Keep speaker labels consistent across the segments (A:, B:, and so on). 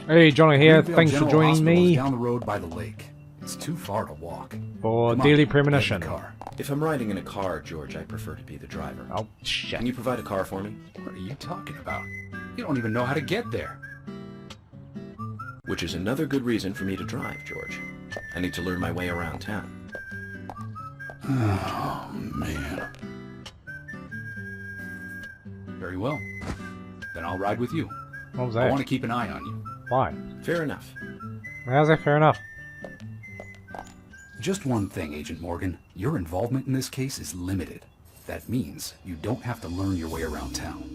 A: Hey, Jono here.
B: Greenvale
A: Thanks for
B: General
A: joining
B: Hospital is
A: me
B: down the road by the lake. It's too far to walk.
A: for
B: Come on,
A: Deadly
B: get in
A: Premonition.
B: the car.
C: If I'm riding in a car, George, I prefer to be the driver.
A: Oh, shit.
C: Can you provide a car for me?
B: What are you talking about? You don't even know how to get there.
C: Which is another good reason for me to drive, George. I need to learn my way around town.
B: Oh, man. Very well. Then I'll ride with you.
A: What was
B: I
A: that?
B: want to keep an eye on you.
A: Why?
C: Fair enough.
A: How's that fair enough?
B: Just one thing, Agent Morgan. Your involvement in this case is limited. That means you don't have to learn your way around town.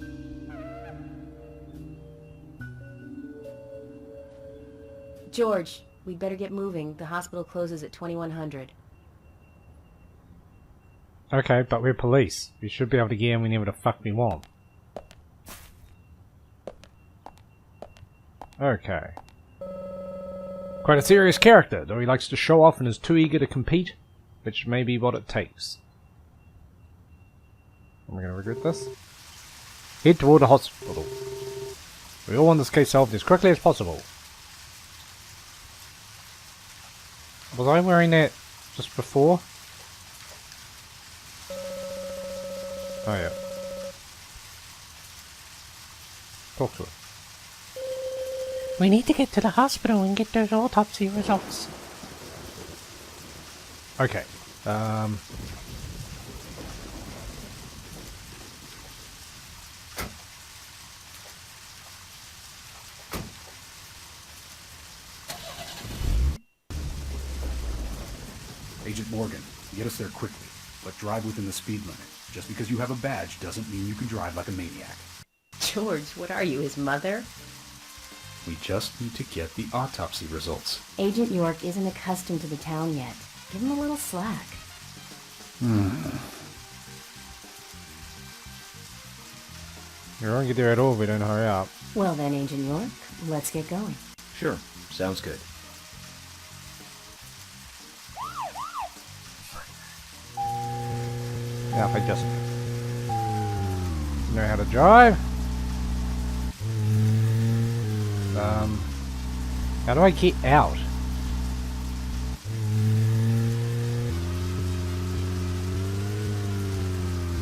D: George, we'd better get moving. The hospital closes at 2100.
A: Okay, but we're police. We should be able to get in whenever the fuck we want. Okay. Quite a serious character, though he likes to show off and is too eager to compete, which may be what it takes. Am I going to regret this? Head toward the hospital. We all want this case solved as quickly as possible. Was I wearing that just before? Oh yeah. Talk to her. We need to get to the hospital and get those autopsy results. Okay.
B: Agent Morgan, get us there quickly, but drive within the speed limit. Just because you have a badge doesn't mean you can drive like a maniac.
D: George, what are you, his mother?
B: We just need to get the autopsy results.
D: Agent York isn't accustomed to the town yet. Give him a little slack.
A: We won't get there at all if we don't hurry up.
D: Well then, Agent York, let's get going.
C: Sure, sounds good.
A: Now if I just know how to drive. How do I get out?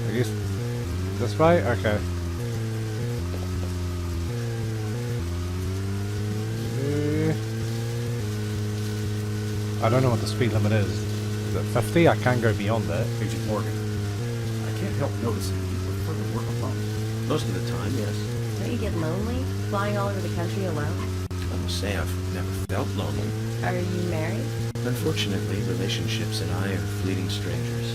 A: I guess this way? Okay. I don't know what the speed limit is. Is it 50? I can't go beyond that.
B: Agent Morgan, I can't help noticing you prefer to work alone.
C: Most of the time, yes.
D: Don't you get lonely, flying all over the country alone?
C: I must say I've never felt lonely.
D: Are you married?
C: Unfortunately, relationships and I are fleeting strangers.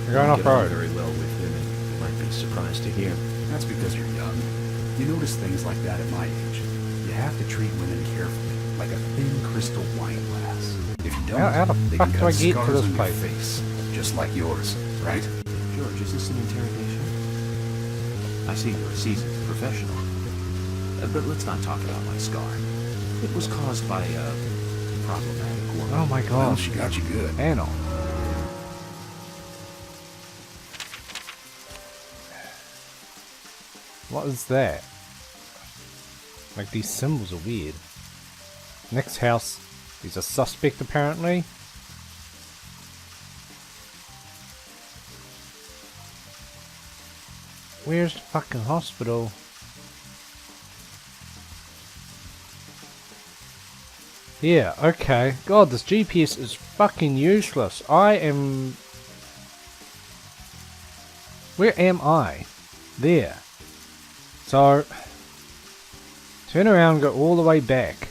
A: We're going
C: I
A: off
C: get on
A: road.
C: very well with women. You might be surprised to hear.
B: That's because you're young. You notice things like that at my age. You have to treat women carefully, like a thin crystal wine glass. If you don't,
A: How the
B: they
A: fuck
B: can
A: do I
B: cut
A: get to
B: scars
A: this
B: on
A: place?
B: your face, just like yours, right?
C: George, is this an interrogation? I see you're a seasoned professional. But let's not talk about my scar. It was caused by a problematic woman.
A: Oh my
B: Well,
A: gosh.
B: she got you good.
A: Anal. What is that? Like these symbols are weird. Next house, he's a suspect apparently. Where's the fucking hospital? Yeah, okay. God, this GPS is fucking useless. I am... Where am I? There. So... Turn around and go all the way back.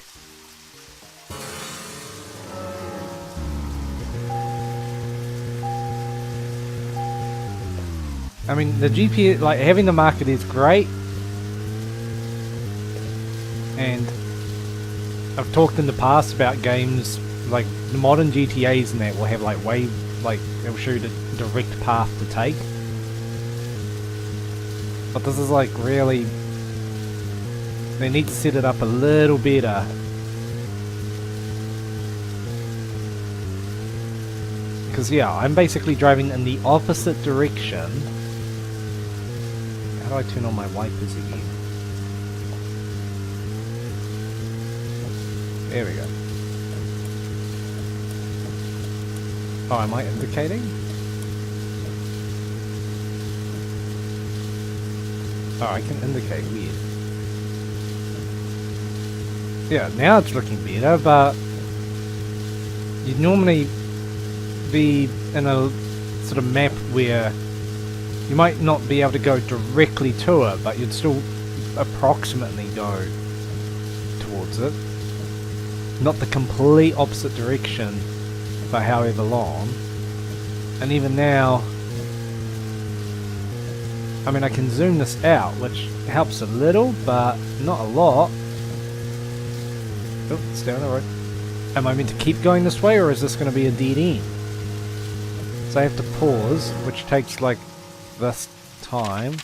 A: I mean, the GPS, like, having the market is great. And I've talked in the past about games, like, the modern GTAs and that will have, like, they'll show you the direct path to take. But this is, like, really... They need to set it up a little better. Because, yeah, I'm basically driving in the opposite direction. How do I turn on my wipers again? There we go. Oh, am I indicating? Oh, I can indicate. Weird. Yeah, now it's looking better, but you'd normally be in a sort of map where you might not be able to go directly to it, but you'd still approximately go towards it. Not the complete opposite direction for however long. And even now, I mean, I can zoom this out, which helps a little, but not a lot. Oh, it's down the road. Am I meant to keep going this way, or is this going to be a dead end? So I have to pause, which takes like this time.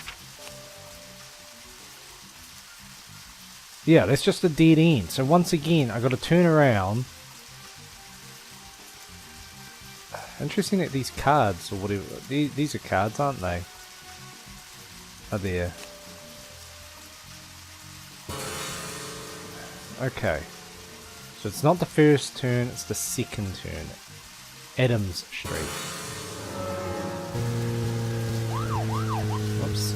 A: Yeah, that's just a dead end. So once again, I got to turn around. Interesting that these cards, or whatever, these are cards, aren't they? Are there? Okay. So it's not the first turn, it's the second turn. Adams Street. Whoops.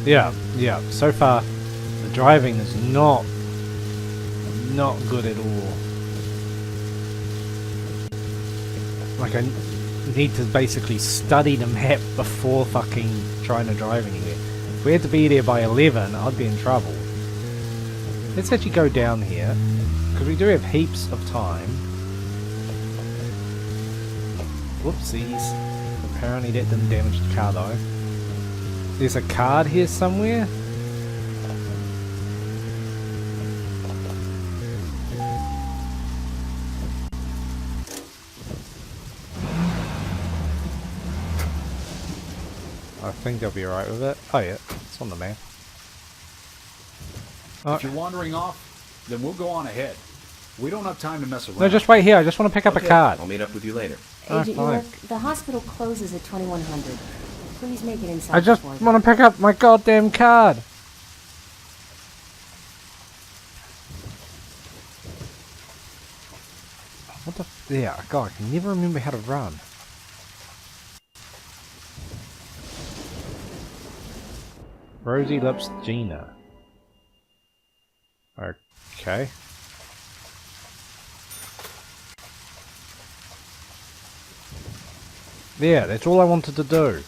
A: Yeah, so far the driving is not good at all. Like, I need to basically study the map before fucking trying to drive anywhere. If we had to be there by 11, I'd be in trouble. Let's actually go down here, because we do have heaps of time. Whoopsies. Apparently that didn't damage the car though. There's a card here somewhere. I think they'll be alright with it. Oh yeah, it's on the map. Oh.
B: If you're wandering off, then we'll go on ahead. We don't have time to mess around.
A: No, just wait here. I just want to pick up a card.
C: I'll meet up with you later.
D: Agent
A: fine.
D: York, the hospital closes at 2100. Please make it inside.
A: I just
D: before
A: want to pick up my goddamn card. What the yeah, God, I can never remember how to run. Rosy Lips Gina. Okay. Yeah, that's all I wanted to do.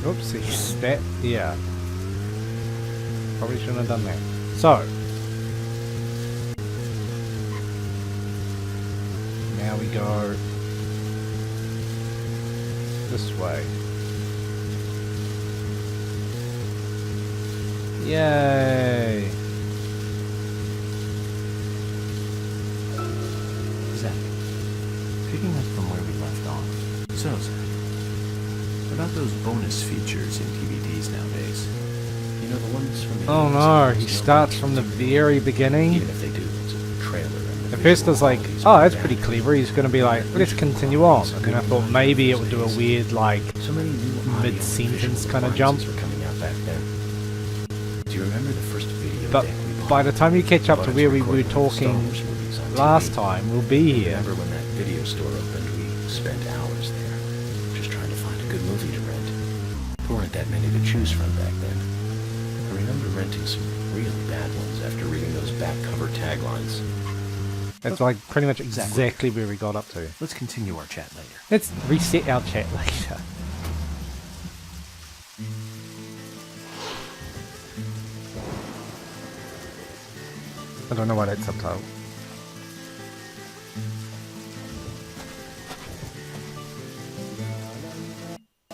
A: Oopsies, that, yeah. Probably shouldn't have done that. So. Now we go this way. Yay!
C: Zach, picking up from where we left off. So, Zach, about those bonus features in DVDs nowadays. You know, the ones from the
A: Oh no, he starts from the very beginning.
C: Even if they do, it's a trailer. And
A: At first I was like, oh, that's pretty clever. He's going to be like, let's continue on. And then I thought maybe it would do a weird, like,
C: so many new
A: mid-sentence kind of jump.
C: were coming out back then. Do you remember the first video
A: But
C: deck we bought?
A: by the time you catch up to
C: But
A: where
C: it's
A: we were
C: recording Star
A: talking
C: Wars movies on
A: last
C: TV.
A: time, we'll be here.
C: Remember when that video store opened, we spent hours there, just trying to find a good movie to rent. There weren't that many to choose from back then. I remember renting some really bad ones after reading those back cover taglines.
A: That's like pretty much exactly where we got up to.
C: Let's continue our chat later.
A: Let's reset our chat later. I don't know why that's subtitled.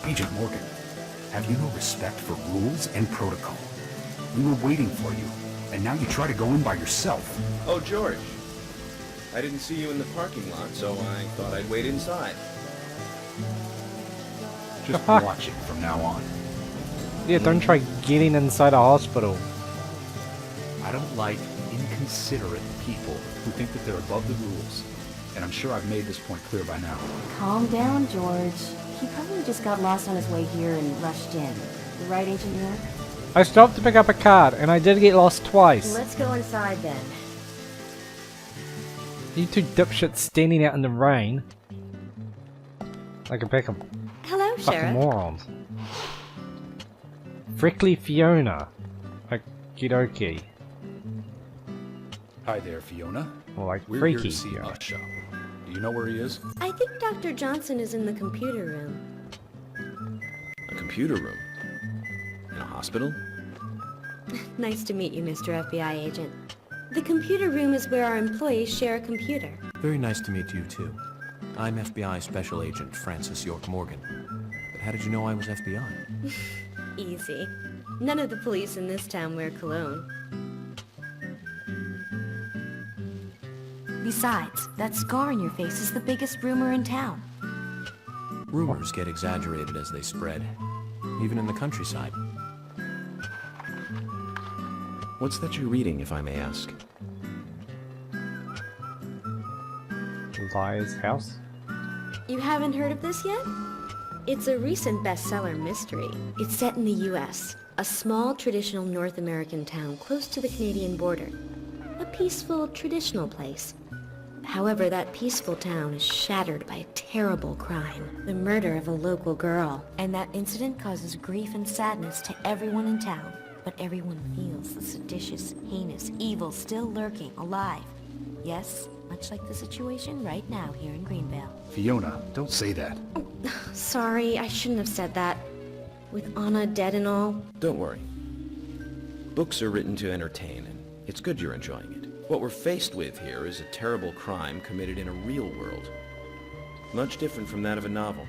B: Agent Morgan, have you no respect for rules and protocol? We were waiting for you, and now you try to go in by yourself.
E: Oh, George. I didn't see you in the parking lot, so I thought I'd wait inside.
B: Just watch it from now on.
A: Yeah, don't try getting inside a hospital.
B: I don't like inconsiderate people who think that they're above the rules. And I'm sure I've made this point clear by now.
D: Calm down, George. He probably just got lost on his way here and rushed in. Right, Agent York?
A: I stopped to pick up a card, and I did get lost twice.
D: Let's go inside then.
A: You two dipshits standing out in the rain. Like a pack of
D: Hello,
A: fucking
D: Sheriff.
A: morons. Frickly Fiona. Okie dokie.
B: Hi there, Fiona.
A: Or like
B: We're here
A: freaky
B: to see
A: Fiona.
B: Usha. Do you know where he is?
F: I think Dr. Johnson is in the computer room.
E: A computer room? In a hospital?
F: Nice to meet you, Mr. FBI agent. The computer room is where our employees share a computer.
C: Very nice to meet you, too. I'm FBI Special Agent Francis York Morgan. But how did you know I was FBI?
F: Easy. None of the police in this town wear cologne.
D: Besides, that scar on your face is the biggest rumor in town.
C: Rumors get exaggerated as they spread, even in the countryside.
E: What's that you're reading, if I may ask?
A: Liar's house?
F: You haven't heard of this yet? It's a recent bestseller mystery. It's set in the U.S., a small traditional North American town close to the Canadian border. A peaceful, traditional place. However, that peaceful town is shattered by a terrible crime. The murder of a local girl.
D: And that incident causes grief and sadness to everyone in town. But everyone feels the seditious, heinous evil still lurking, alive. Yes, much like the situation right now here in Greenvale.
B: Fiona, don't say that.
F: Sorry, I shouldn't have said that. With Anna dead and all.
E: Don't worry. Books are written to entertain, and it's good you're enjoying it. What we're faced with here is a terrible crime committed in a real world. Much different from that of a novel.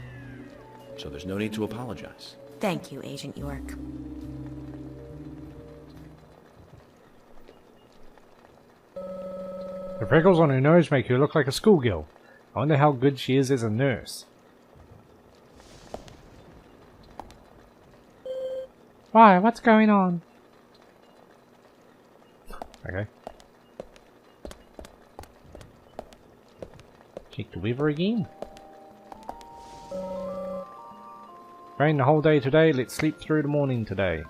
E: So there's no need to apologize.
D: Thank you, Agent York.
A: The freckles on her nose make her look like a schoolgirl. I wonder how good she is as a nurse. Why? What's going on? Okay. Check the weather again. Rain the whole day today, let's sleep through the morning today.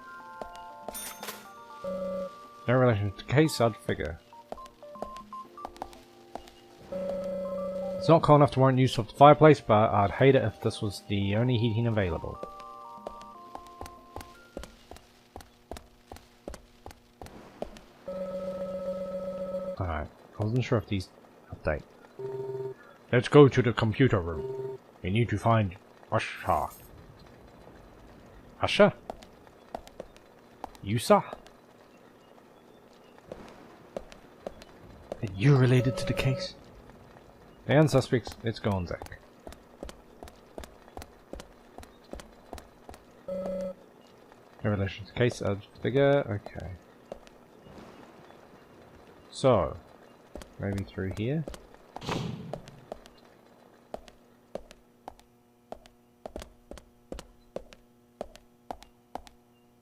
A: No relation to the case, I'd figure. It's not cold enough to warrant use of the fireplace, but I'd hate it if this was the only heating available. Alright, I wasn't sure if these update. Let's go to the computer room. We need to find Usha. Usha? Yusa? Are you related to the case? And suspects, it's gone, Zach. No relation to the case, I'd figure. Okay. So, maybe through here.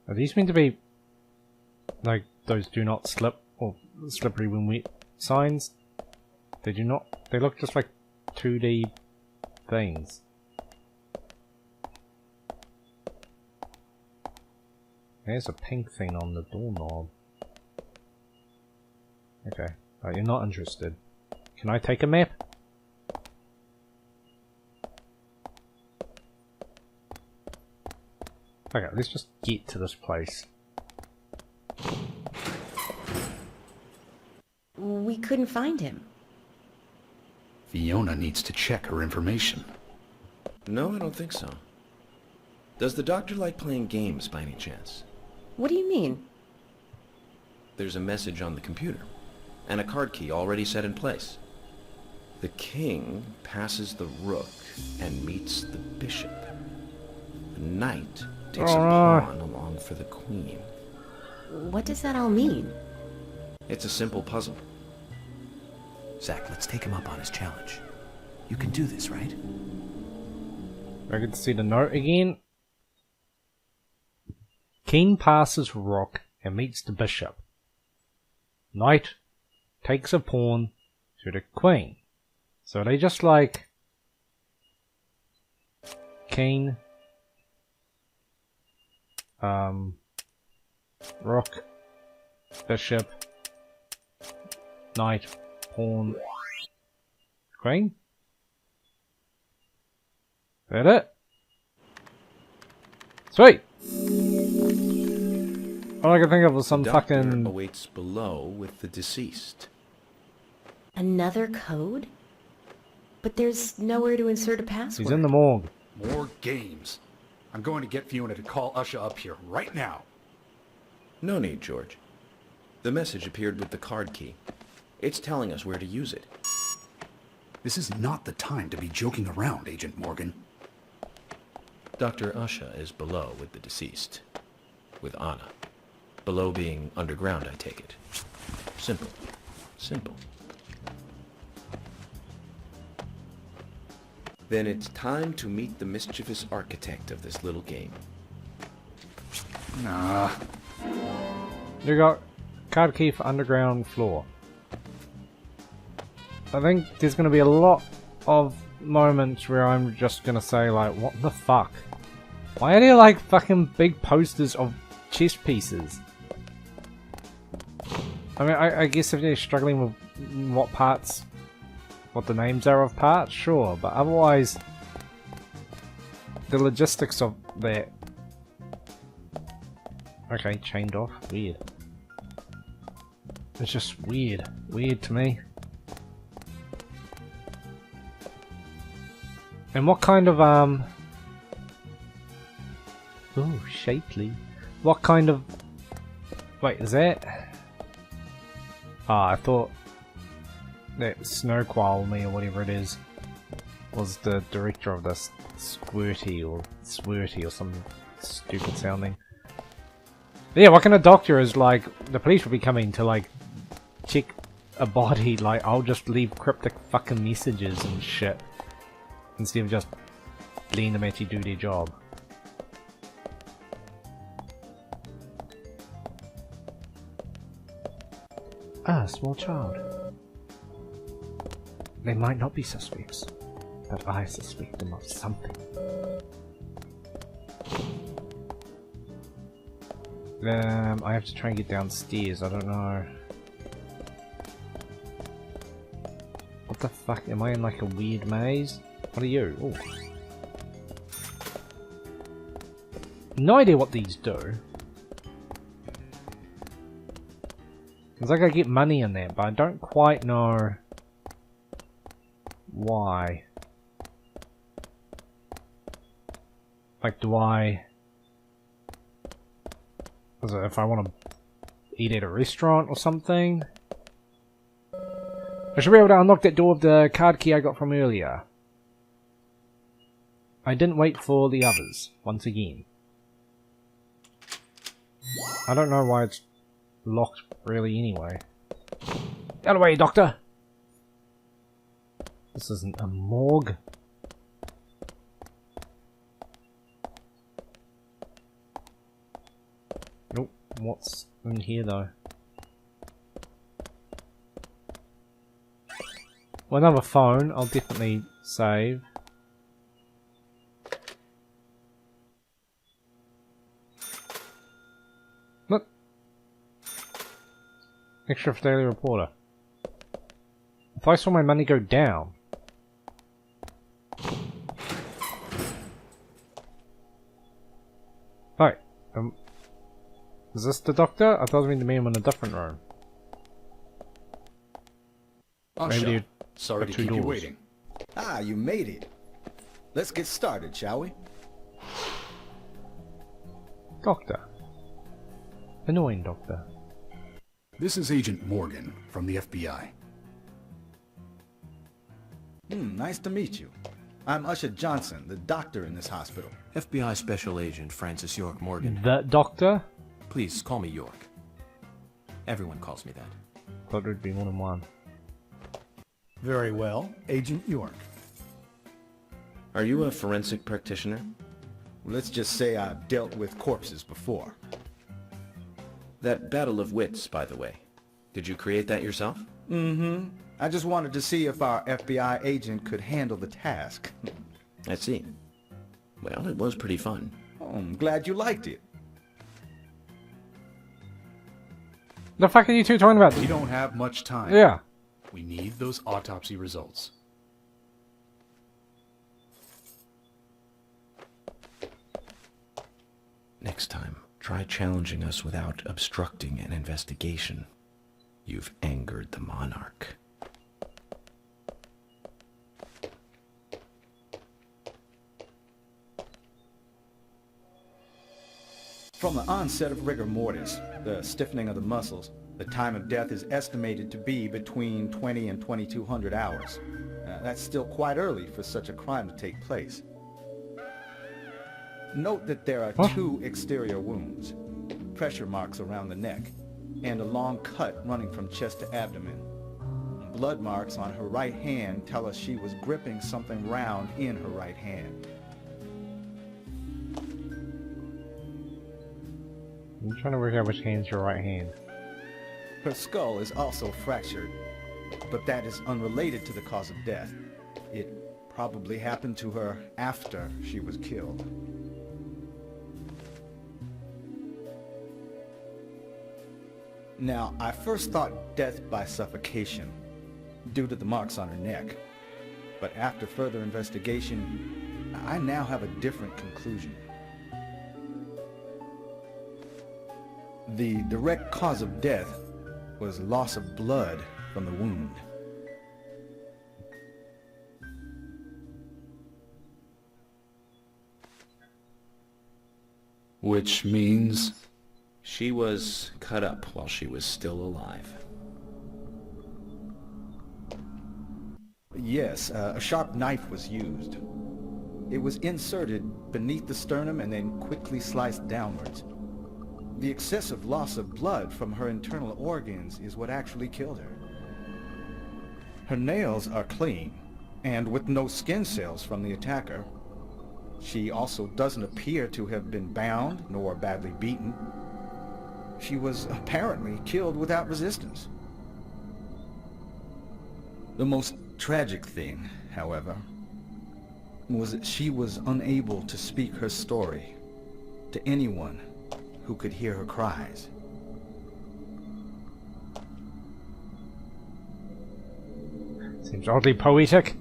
A: Are these meant to be like those do not slip or slippery when wet signs? They do not. They look just like 2D things. There's a pink thing on the doorknob. Okay. Oh, you're not interested. Can I take a map? Okay, let's just get to this place.
D: We couldn't find him.
B: Fiona needs to check her information.
E: No, I don't think so. Does the doctor like playing games by any chance?
D: What do you mean?
E: There's a message on the computer, and a card key already set in place. The king passes the rook and meets the bishop. The knight takes a pawn along for the queen.
D: What does that all mean?
E: It's a simple puzzle.
C: Zach, let's take him up on his challenge. You can do this, right?
A: I get to see the note again. King passes Rook and meets the bishop. Knight takes a pawn to the queen. So they just like king, rook, bishop, knight, pawn, queen. That it? Sweet. All I can think of was some
E: Doctor
A: fucking.
E: awaits below with the deceased.
F: Another code? But there's nowhere to insert a password.
A: He's in the morgue.
B: More games. I'm going to get Fiona to call Usha up here right now.
E: No need, George. The message appeared with the card key. It's telling us where to use it.
B: This is not the time to be joking around, Agent Morgan.
E: Dr. Usha is below with the deceased. With Anna. Below being underground, I take it. Simple. Simple. Then it's time to meet the mischievous architect of this little game.
B: Nah.
A: You got card key for underground floor. I think there's going to be a lot of moments where I'm just going to say like, what the fuck? Why are there like fucking big posters of chess pieces? I mean, I guess if they're struggling with what parts, what the names are of parts, sure, but otherwise, the logistics of that. Okay, chained off, weird. It's just weird, weird to me. And what kind of ooh, shapely. What kind of? Wait, is that? Ah, I thought that Snowquall me or whatever it is was the director of this Squirty or something stupid sounding. But yeah, what kind of doctor is like? The police will be coming to like check a body. Like, I'll just leave cryptic fucking messages and shit instead of just letting them actually do their job. Ah, small child. They might not be suspects, but I suspect them of something. I have to try and get downstairs, I don't know. What the fuck, am I in like a weird maze? What are you? Ooh. No idea what these do. It's like I get money in there, but I don't quite know why. Like, do I... Is it if I want to eat at a restaurant or something? I should be able to unlock that door with the card key I got from earlier. I didn't wait for the others, once again. I don't know why it's locked really anyway. Out of the way, doctor! This isn't a morgue. Nope, what's in here though? Well, another phone, I'll definitely save. Look! Extra for Daily Reporter. If I saw my money go down... Right, is this the doctor? I thought it was meant to be him in a different room.
B: Usha,
A: Maybe
B: sorry to
A: two
B: keep you
A: doors.
B: waiting.
G: Ah, you made it. Let's get started, shall we?
A: Doctor. Annoying doctor.
B: This is Agent Morgan from the FBI.
G: Nice to meet you. I'm Usha Johnson, the doctor in this hospital.
C: FBI Special Agent Francis York Morgan.
A: The doctor?
C: Please call me York. Everyone calls me that.
A: Thought it would be more than one.
G: Very well, Agent York.
E: Are you a forensic practitioner?
G: Let's just say I've dealt with corpses before.
E: That battle of wits, by the way. Did you create that yourself?
G: Mm-hmm. I just wanted to see if our FBI agent could handle the task.
E: I see. Well, it was pretty fun.
G: Oh, I'm glad you liked it.
A: The fuck are you two talking about?
B: We don't have much time.
A: Yeah.
B: We need those autopsy results.
E: Next time, try challenging us without obstructing an investigation. You've angered the monarch.
G: From the onset of rigor mortis, the stiffening of the muscles, the time of death is estimated to be between 20 and 2200 hours. That's still quite early for such a crime to take place. Note that there are two exterior wounds, pressure marks around the neck, and a long cut running from chest to abdomen. Blood marks on her right hand tell us she was gripping something round in her right hand.
A: I'm trying to work out which hand's your right hand.
G: Her skull is also fractured, but that is unrelated to the cause of death. It probably happened to her after she was killed. Now, I first thought death by suffocation, due to the marks on her neck. But after further investigation, I now have a different conclusion. The direct cause of death was loss of blood from the wound.
B: Which means...
E: She was cut up while she was still alive.
G: Yes, a sharp knife was used. It was inserted beneath the sternum and then quickly sliced downwards. The excessive loss of blood from her internal organs is what actually killed her. Her nails are clean, and with no skin cells from the attacker. She also doesn't appear to have been bound, nor badly beaten. She was apparently killed without resistance. The most tragic thing, however, was that she was unable to speak her story to anyone who could hear her cries.
A: Seems oddly poetic.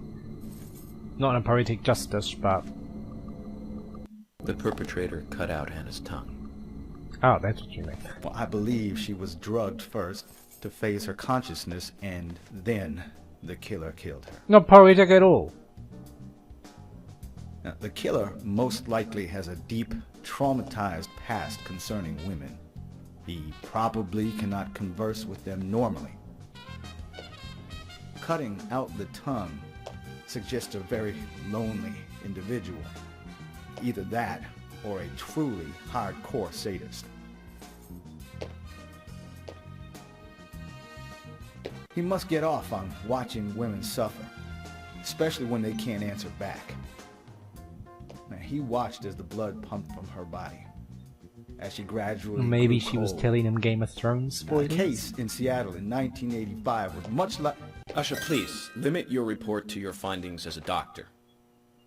A: Not in a poetic justice, but...
E: The perpetrator cut out Anna's tongue.
A: Oh, that's what you mean.
G: Well, I believe she was drugged first to phase her consciousness, and then the killer killed her.
A: Not poetic at all.
G: Now, the killer most likely has a deep, traumatized past concerning women. He probably cannot converse with them normally. Cutting out the tongue suggests a very lonely individual. Either that, or a truly hardcore sadist. He must get off on watching women suffer, especially when they can't answer back. Now, he watched as the blood pumped from her body, as she gradually
A: Maybe
G: grew
A: she was
G: cold.
A: telling him Game of Thrones
G: A
A: spoilers.
G: case in Seattle in 1985 was much like...
E: Usha, please, limit your report to your findings as a doctor.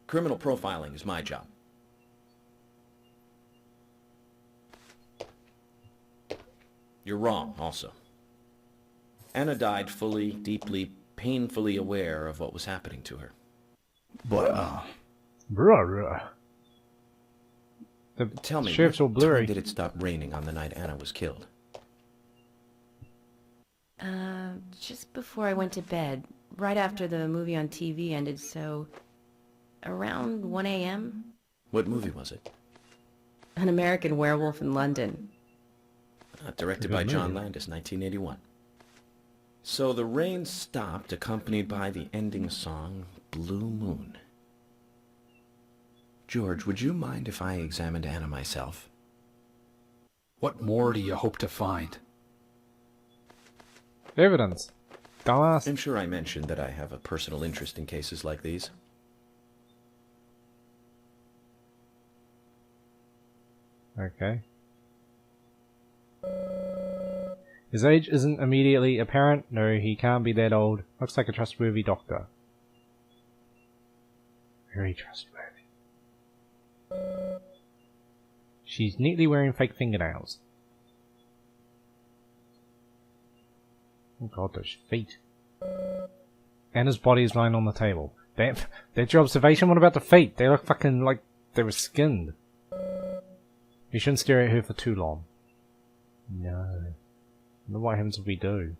E: Criminal profiling is my job. You're wrong, also. Anna died fully, deeply, painfully aware of what was happening to her.
G: But,
A: Bruh. The
E: Tell me,
A: sheriff's all
E: what time
A: blurry.
E: did it stop raining on the night Anna was killed?
F: Just before I went to bed, right after the movie on TV ended, so around 1 a.m.
E: What movie was it?
F: An American Werewolf in London.
E: Directed
A: Good
E: by John
A: movie.
E: Landis, 1981. So the rain stopped, accompanied by the ending song, Blue Moon. George, would you mind if I examined Anna myself?
B: What more do you hope to find?
A: Evidence. Dumbass.
E: I'm sure I mentioned that I have a personal interest in cases like these.
A: Okay. His age isn't immediately apparent. No, he can't be that old. Looks like a trustworthy doctor. Very trustworthy. She's neatly wearing fake fingernails. Oh god, those feet. And his body is lying on the table. That's your observation? What about the feet? They look fucking like they were skinned. We shouldn't stare at her for too long. No. I wonder what happens if we do.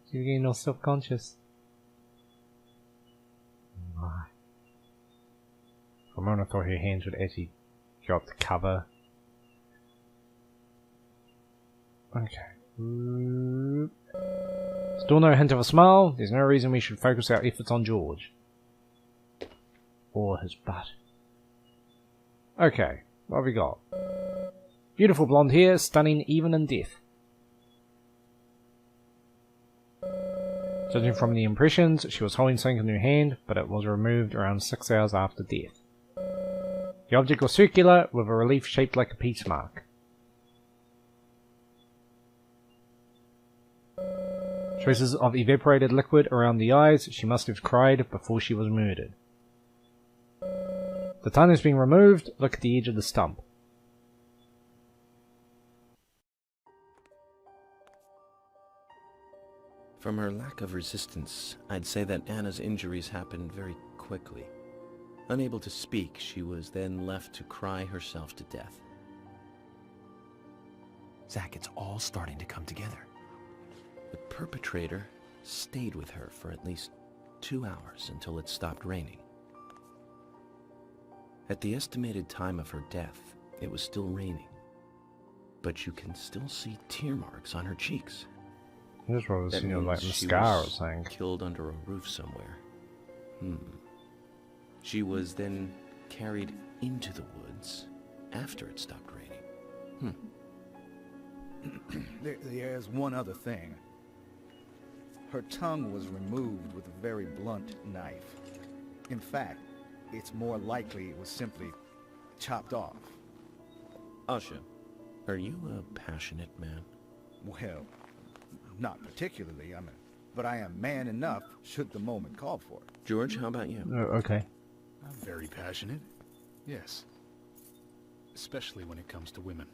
A: She's getting all self-conscious. My. For a moment I thought her hands would actually go up the cover. Okay. Still no hint of a smile. There's no reason we should focus our efforts on George. Or his butt. Okay, what have we got? Beautiful blonde hair, stunning even in death. Judging from the impressions, she was holding something in her hand, but it was removed around 6 hours after death. The object was circular, with a relief shaped like a peace mark. Traces of evaporated liquid around the eyes. She must have cried before she was murdered. The tongue is being removed. Look at the edge of the stump.
E: From her lack of resistance, I'd say that Anna's injuries happened very quickly. Unable to speak, she was then left to cry herself to death.
B: Zach, it's all starting to come together.
E: The perpetrator stayed with her for at least 2 hours until it stopped raining. At the estimated time of her death, it was still raining. But you can still see tear marks on her cheeks.
A: This was,
E: That
A: you know, like
E: means she
A: mascara or
E: was
A: something.
E: killed under a roof somewhere. She was then carried into the woods after it stopped raining.
G: There's one other thing. Her tongue was removed with a very blunt knife. In fact, it's more likely it was simply chopped off.
E: Asha, are you a passionate man?
G: Well, not particularly, but I am man enough should the moment call for it.
E: George, how about you?
A: Okay.
B: I'm very passionate. Yes. Especially when it comes to women.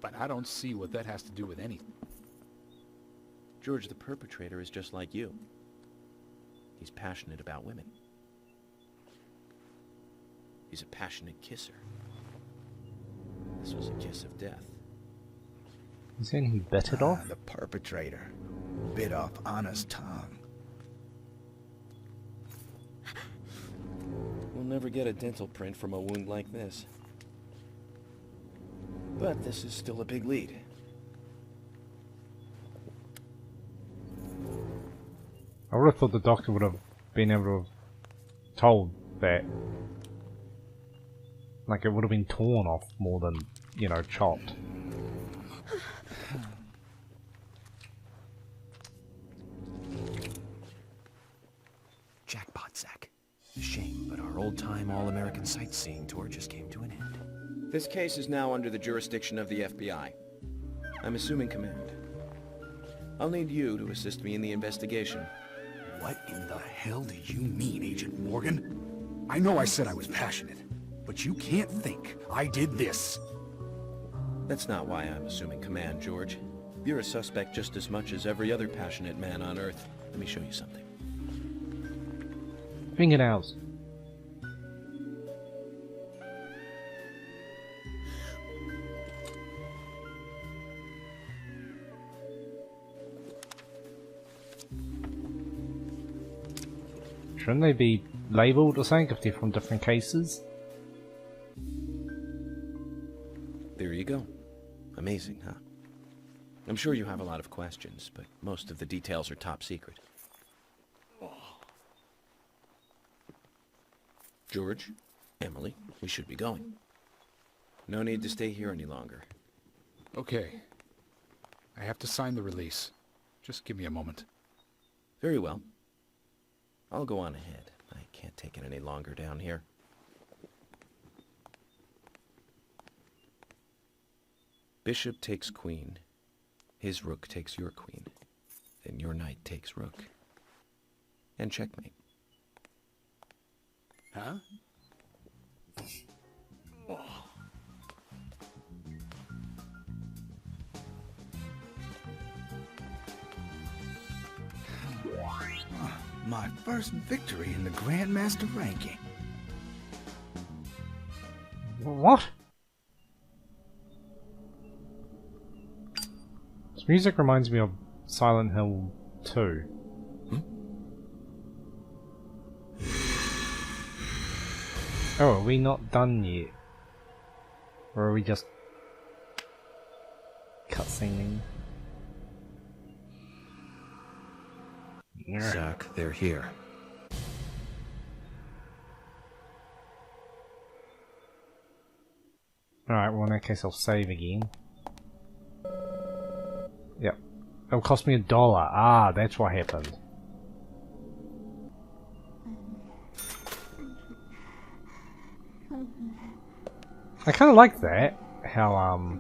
B: But I don't see what that has to do with anything.
E: George, the perpetrator is just like you. He's passionate about women. He's a passionate kisser. This was a kiss of death.
A: You saying he bit it off?
G: The perpetrator bit off Anna's tongue.
E: We'll never get a dental print from a wound like this. But this is still a big lead.
A: I would have thought the doctor would have been able to have told that. Like, it would have been torn off more than, you know, chopped.
B: Jackpot, Zach. Shame, but our old-time all-American sightseeing tour just came to an end.
E: This case is now under the jurisdiction of the FBI. I'm assuming command. I'll need you to assist me in the investigation.
B: What in the hell do you mean, Agent Morgan? I know I said I was passionate, but you can't think I did this.
E: That's not why I'm assuming command, George. You're a suspect just as much as every other passionate man on Earth. Let me show you something.
A: Fingernails. Shouldn't they be labelled or something if they're from different cases?
E: There you go. Amazing, huh? I'm sure you have a lot of questions, but most of the details are top secret. George, Emily, we should be going. No need to stay here any longer.
B: Okay. I have to sign the release. Just give me a moment.
E: Very well. I'll go on ahead. I can't take it any longer down here. Bishop takes queen. His rook takes your queen. Then your knight takes rook. And checkmate.
B: Huh? My first victory in the Grandmaster ranking.
A: What? This music reminds me of Silent Hill 2. Oh, are we not done yet? Or are we just cutscening?
C: Zach, they're here.
A: Alright, well in that case I'll save again. Yep. It'll cost me $1. Ah, that's what happened. I kinda like that. How,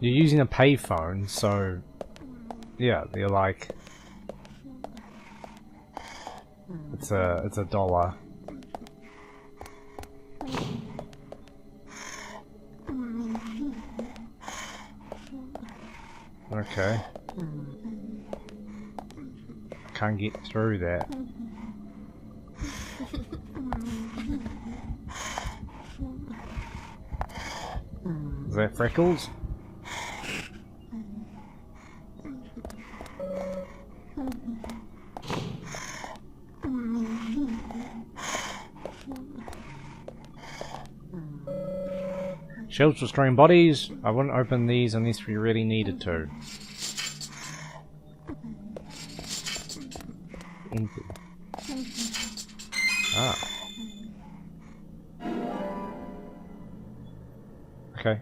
A: you're using a payphone, so... Yeah, you're like... It's $1. Okay. Can't get through that. Is that Freckles? Shelves for storing bodies. I wouldn't open these unless we really needed to. Empty. Ah. Okay.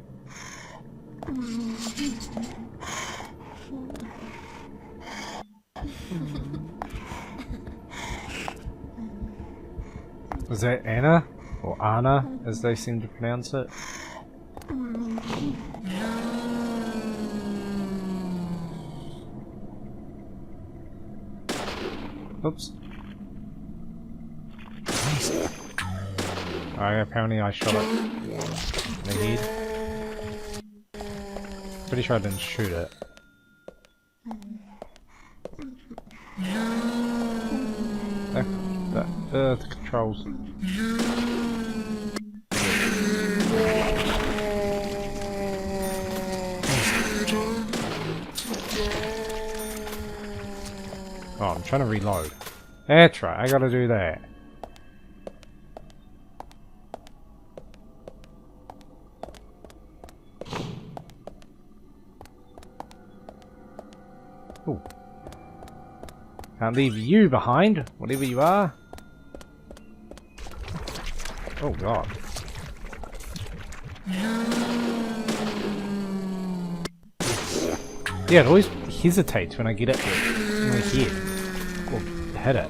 A: Was that Anna? Or Anna, as they seem to pronounce it? Oops. Apparently I shot it in the head. Pretty sure I didn't shoot it. The controls. Oh, I'm trying to reload. That's right, I gotta do that. Ooh. Can't leave you behind, whatever you are. Oh god. Yeah, it always hesitates when I get it in my head. Or hit it.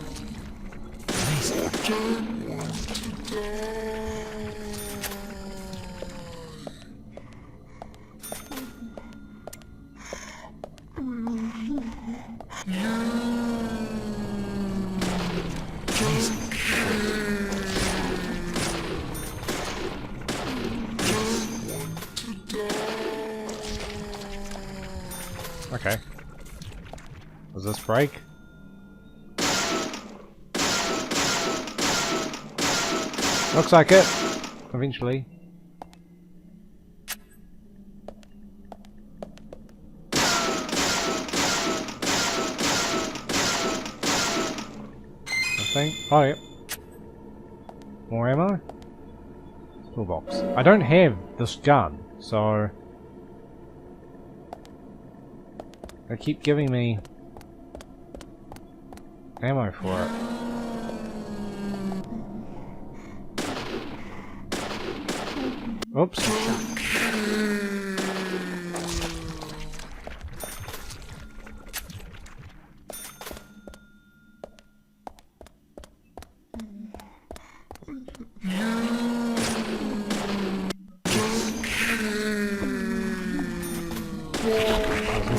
A: Okay. Does this break? Looks like it. Eventually. Nothing. Oh, yep. More ammo? Toolbox. I don't have this gun, so... They keep giving me ammo for it. Oops.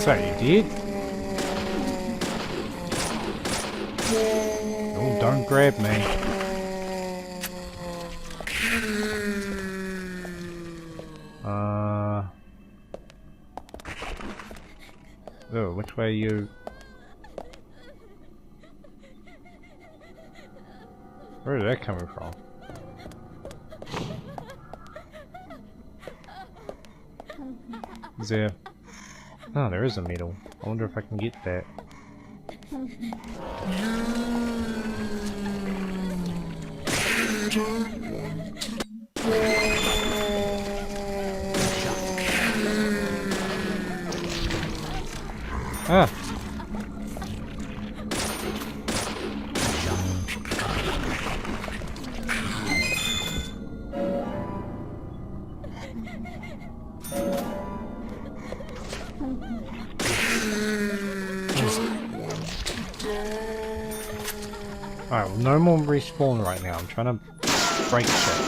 A: Sorry, you did? Oh, don't grab me. Oh, which way are you? Where is that coming from? Is there... Oh, there is a middle. I wonder if I can get that. Ah! Alright, well, no more respawn right now. I'm trying to break shit.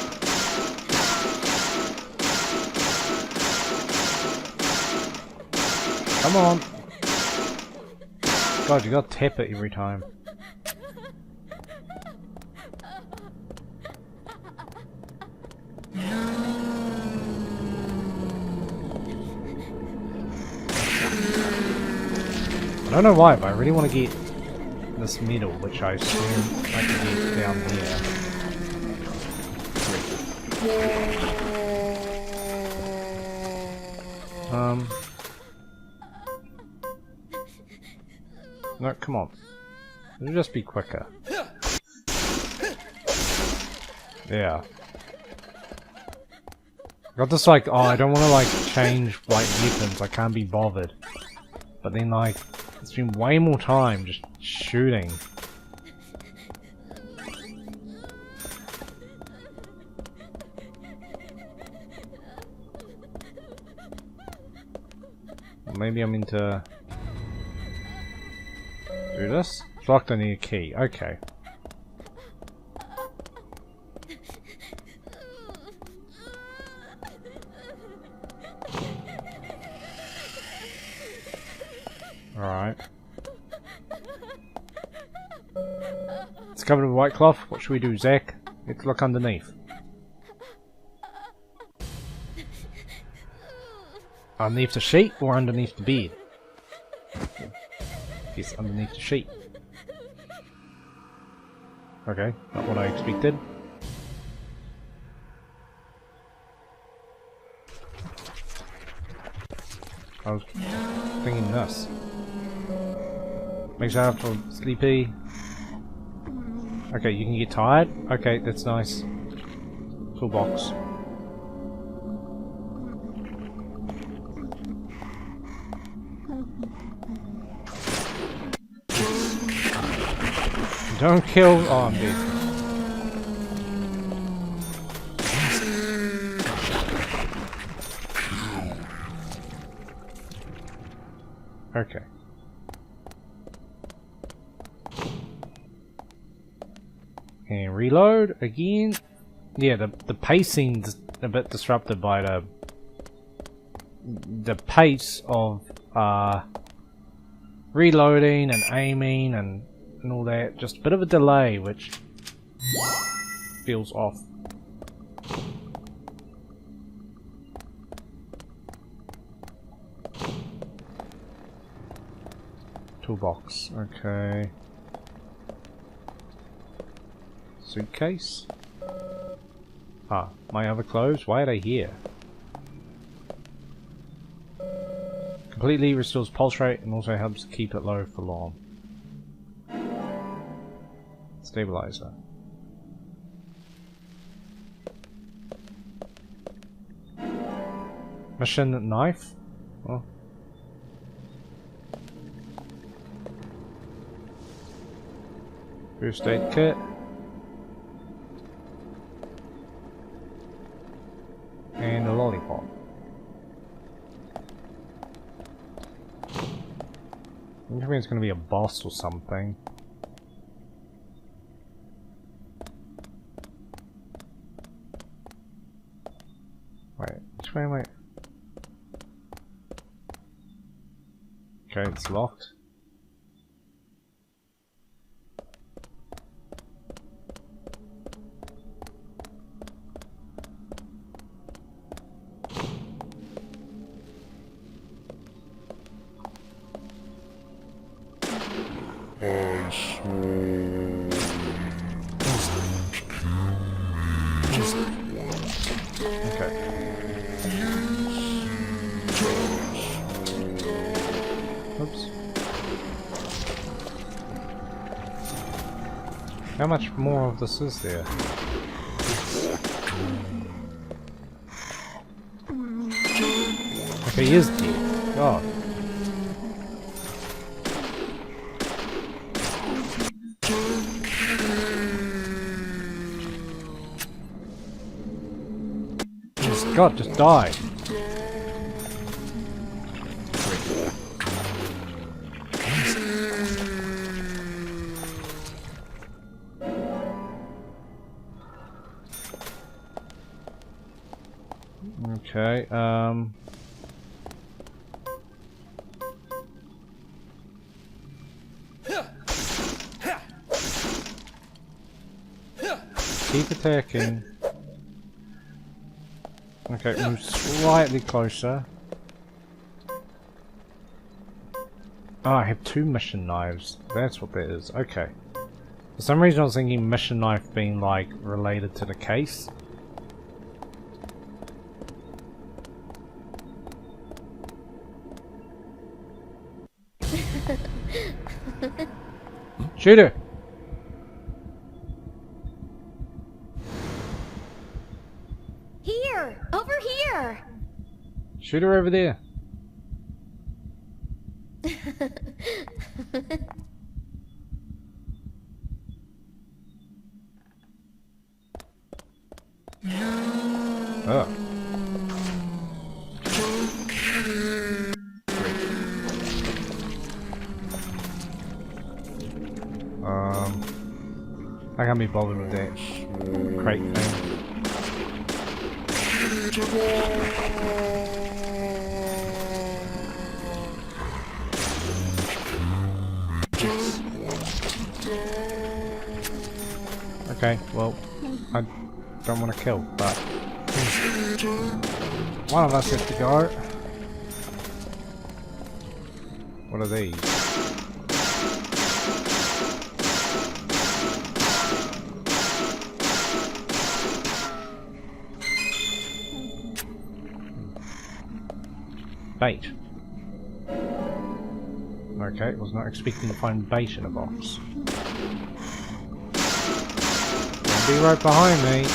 A: Come on! God, you gotta tap it every time. I don't know why, but I really want to get this middle, which I assume I can get down here. No, come on. It'll just be quicker. Yeah. Got this like, oh, I don't want to like change like weapons, I can't be bothered. But then like, it's been way more time just shooting. Maybe I'm into... do this? It's locked, I need a key. Okay. Alright. It's covered with white cloth. What should we do, Zach? Let's look underneath. Underneath the sheet or underneath the bed? Yes, underneath the sheet. Okay, not what I expected. I was thinking this. Makes you feel sleepy. Okay, you can get tired. Okay, that's nice. Toolbox. Don't kill. Oh, I'm dead. Okay. And reload again. Yeah, the pacing's a bit disrupted by the pace of reloading and aiming and all that. Just a bit of a delay, which feels off. Toolbox, okay. Suitcase. Ah, my other clothes? Why are they here? Completely restores pulse rate and also helps keep it low for long. Stabilizer. Mission knife? Oh. First aid kit. And a lollipop. I'm thinking it's going to be a boss or something. Wait, which way am I? Okay, it's locked. Oops. How much more of this is there? Okay, he is dead. God. God, just die. Okay, keep attacking. Okay, move slightly closer. Oh, I have 2 mission knives. That's what that is. Okay. For some reason I was thinking mission knife being like related to the case. Shoot her!
F: Here! Over here!
A: Shoot her over there. Oh. I can't be bothered with that crate thing. Okay, well, I don't want to kill, but one of us has to go. What are these? Bait. Okay, was not expecting to find bait in a box. Be right behind me.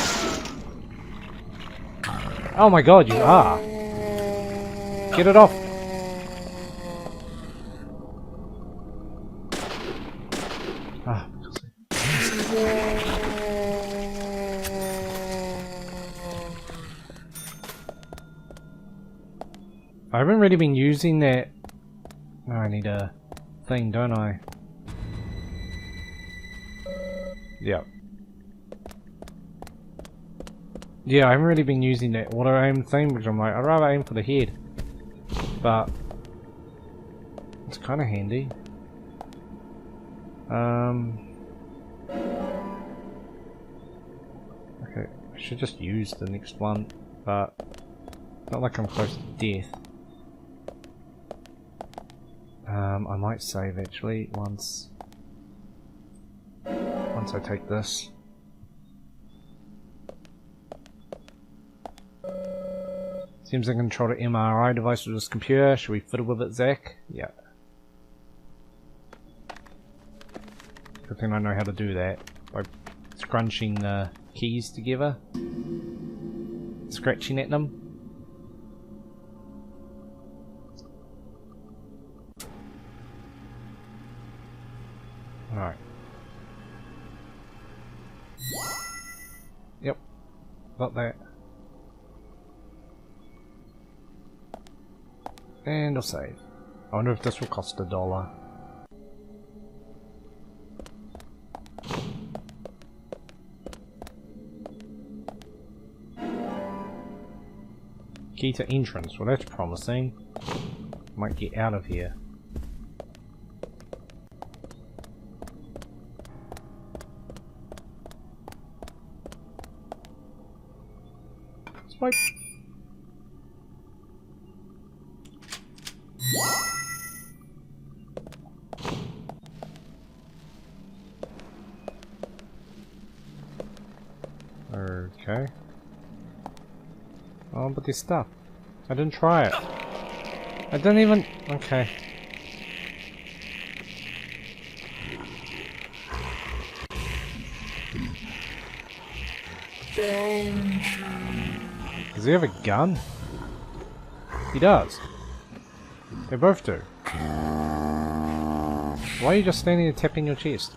A: Oh my god, you are! Get it off! Ah. I haven't really been using that. Oh, I need a thing, don't I? Yep. Yeah, I haven't really been using that auto aim thing because I'm like, I'd rather aim for the head. But it's kind of handy. Okay, I should just use the next one, but not like I'm close to death. I might save actually once I take this. Seems I can control the MRI device with this computer. Should we fiddle with it, Zach? Yeah. Good thing I know how to do that by scrunching the keys together, scratching at them. Alright. Yep. Got that. And I'll save. I wonder if this will cost $1. Key to entrance. Well, that's promising. Might get out of here. Swipe. Okay. Oh, but this stuff. I didn't try it. I didn't even... Okay. Does he have a gun? He does. They both do. Why are you just standing there tapping your chest?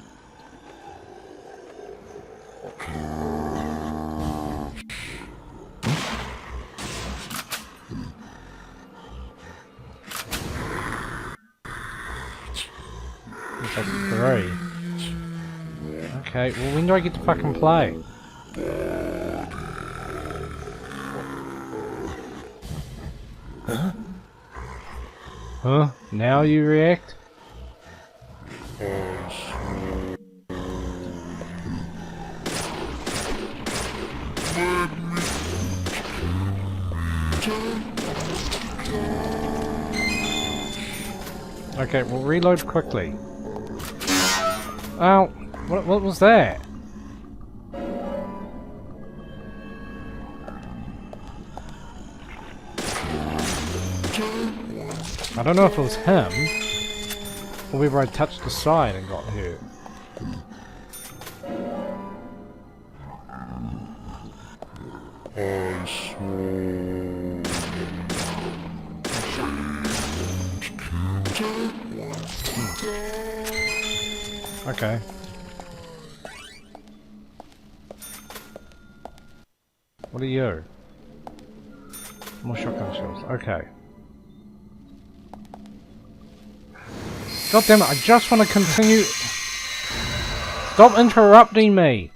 A: That's 3. Okay, well when do I get to fucking play? Huh? Now you react? Okay, we'll reload quickly. Oh, what was that? I don't know if it was him, or whether I touched the side and got hurt. Okay. What are you? More shotgun shells. Okay. God damn it, I just want to continue. Stop interrupting me!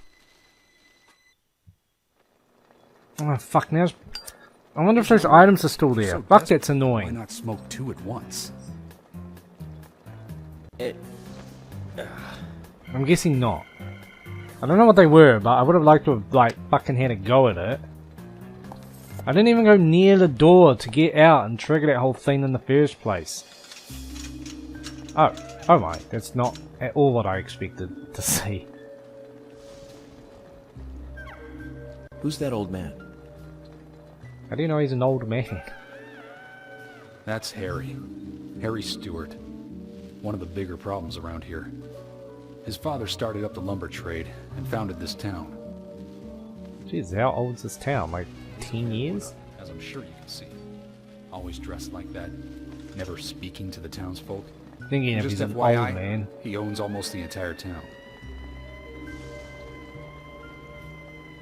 A: Oh fuck, now I wonder if those items are still there.
B: So
A: Fuck, that's
B: desperate,
A: annoying.
B: Why not smoke 2 at once?
A: I'm guessing not. I don't know what they were, but I would have liked to have, like, fucking had a go at it. I didn't even go near the door to get out and trigger that whole thing in the first place. Oh my, that's not at all what I expected to see.
E: Who's that old man?
A: How do you know he's an old man?
B: That's Harry. Harry Stewart. One of the bigger problems around here. His father started up the lumber trade and founded this town.
A: Jeez, how old is this town? Like 10 years?
B: As I'm sure you can see. Always dressed like that. Never speaking to the townsfolk.
A: Thinking if
B: Just
A: he's an
B: FYI,
A: old man.
B: he owns almost the entire town.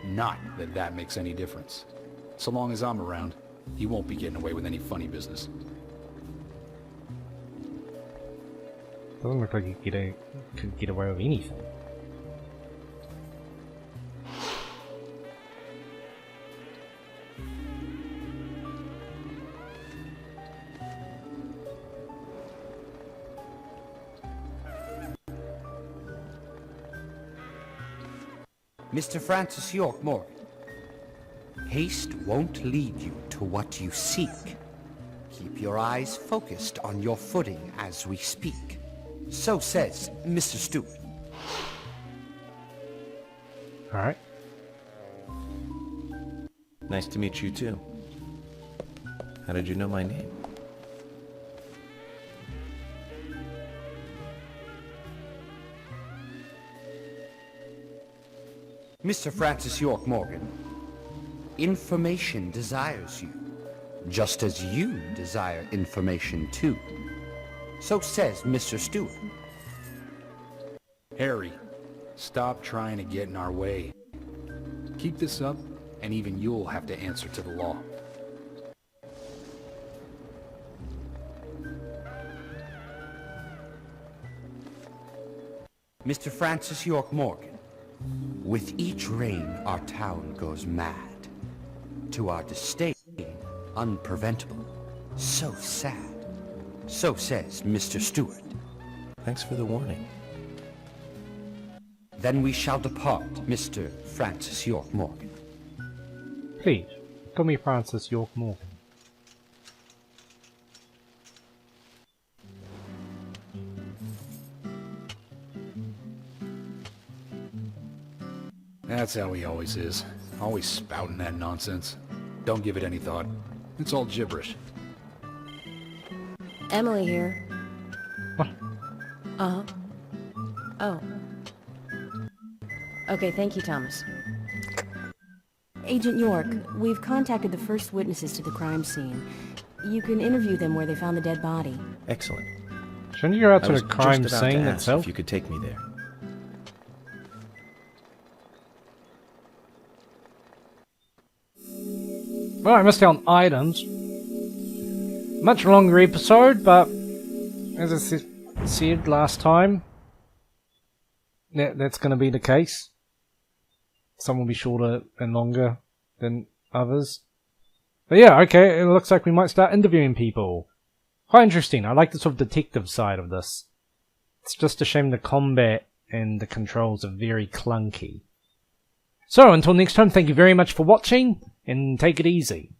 B: Not that that makes any difference. So long as I'm around, he won't be getting away with any funny business.
A: Doesn't look like he could get away with anything.
H: Mr. Francis York Morgan, haste won't lead you to what you seek. Keep your eyes focused on your footing as we speak. So says Mr. Stewart.
A: Alright.
E: Nice to meet you too. How did you know my name?
H: Mr. Francis York Morgan, information desires you, just as you desire information too. So says Mr. Stewart.
B: Harry, stop trying to get in our way. Keep this up, and even you'll have to answer to the law.
H: Mr. Francis York Morgan, with each reign our town goes mad. To our disdain, unpreventable. So sad. So says Mr. Stewart.
E: Thanks for the warning.
H: Then we shall depart, Mr. Francis York Morgan.
A: Please, Call me Francis York Morgan.
B: That's how he always is. Always spouting that nonsense. Don't give it any thought. It's all gibberish.
F: Emily here.
A: What?
F: Uh-huh. Oh. Okay, thank you, Thomas. Agent York, we've contacted the first witnesses to the crime scene. You can interview them where they found the dead body.
E: Excellent.
A: Shouldn't you go out
E: I
A: to
E: was
A: the crime
E: just about
A: scene
E: to ask
A: itself?
E: if you could take me there.
A: Well, I missed out on items. Much longer episode, but as I said last time, that's going to be the case. Some will be shorter and longer than others. But yeah, okay, it looks like we might start interviewing people. Quite interesting. I like the sort of detective side of this. It's just a shame the combat and the controls are very clunky. So, until next time, thank you very much for watching, and take it easy.